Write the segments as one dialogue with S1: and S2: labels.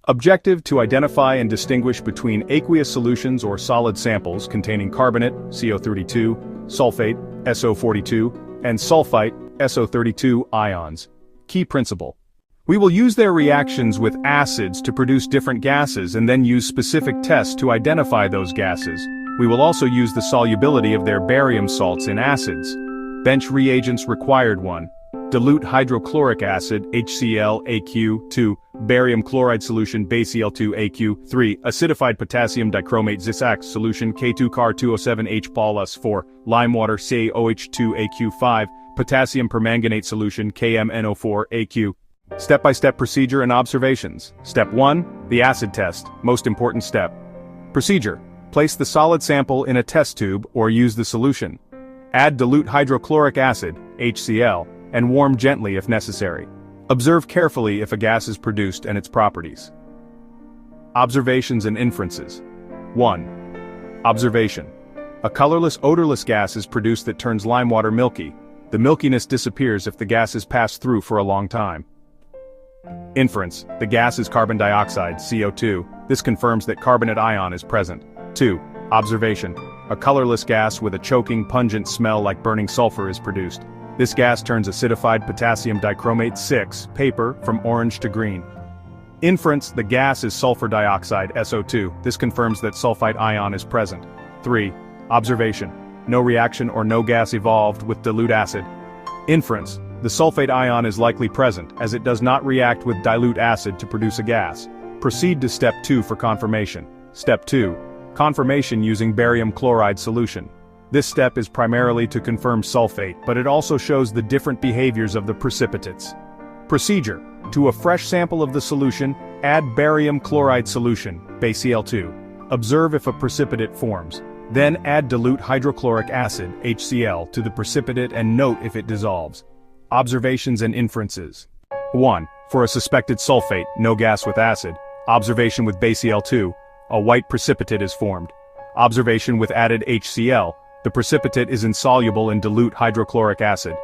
S1: Objective: to identify and distinguish between aqueous solutions or solid samples containing carbonate, CO32, sulfate, SO42, and sulphite, SO32 ions. Key principle: we will use their reactions with acids to produce different gases and then use specific tests to identify those gases. We will also use the solubility of their barium salts in acids. Bench reagents required: 1. Dilute hydrochloric acid, HCl, AQ, 2. Barium chloride solution, BaCl2, AQ, 3. Acidified potassium dichromate Zisax solution, K2Car207H+, 4. Lime water, CaOH2, AQ, 5. Potassium permanganate solution, KMNO4, AQ. Step-by-step procedure and observations. Step 1. The acid test, most important step. Procedure: place the solid sample in a test tube or use the solution. Add dilute hydrochloric acid, HCl, and warm gently if necessary. Observe carefully if a gas is produced and its properties. Observations and inferences. 1. Observation: a colorless, odorless gas is produced that turns lime water milky. The milkiness disappears if the gas is passed through for a long time. Inference: the gas is carbon dioxide, CO2. This confirms that carbonate ion is present. 2. Observation: a colorless gas with a choking, pungent smell like burning sulfur is produced. This gas turns acidified potassium dichromate 6, paper, from orange to green. Inference: the gas is sulfur dioxide, SO2. This confirms that sulphite ion is present. 3. Observation: no reaction or no gas evolved with dilute acid. Inference: the sulphate ion is likely present, as it does not react with dilute acid to produce a gas. Proceed to step 2 for confirmation. Step 2. Confirmation using barium chloride solution. This step is primarily to confirm sulfate, but it also shows the different behaviors of the precipitates. Procedure: to a fresh sample of the solution, add barium chloride solution, BaCl2. Observe if a precipitate forms. Then add dilute hydrochloric acid, HCl, to the precipitate and note if it dissolves. Observations and inferences. 1. For a suspected sulfate, no gas with acid. Observation with BaCl2. A white precipitate is formed. Observation with added HCl. The precipitate is insoluble in dilute hydrochloric acid.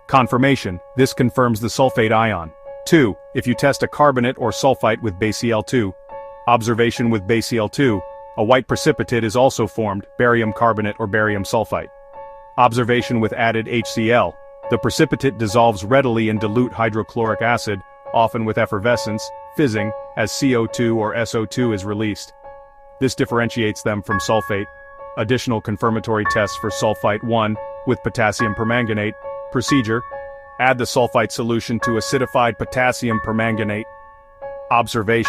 S1: Confirmation: this confirms the sulfate ion. 2. If you test a carbonate or sulphite with BaCl2. Observation with BaCl2. A white precipitate is also formed, barium carbonate or barium sulfite. Observation with added HCl. The precipitate dissolves readily in dilute hydrochloric acid, often with effervescence, fizzing, as CO2 or SO2 is released. This differentiates them from sulfate. Additional confirmatory tests for sulphite: 1. With potassium permanganate. Procedure: add the sulphite solution to acidified potassium permanganate. Observation.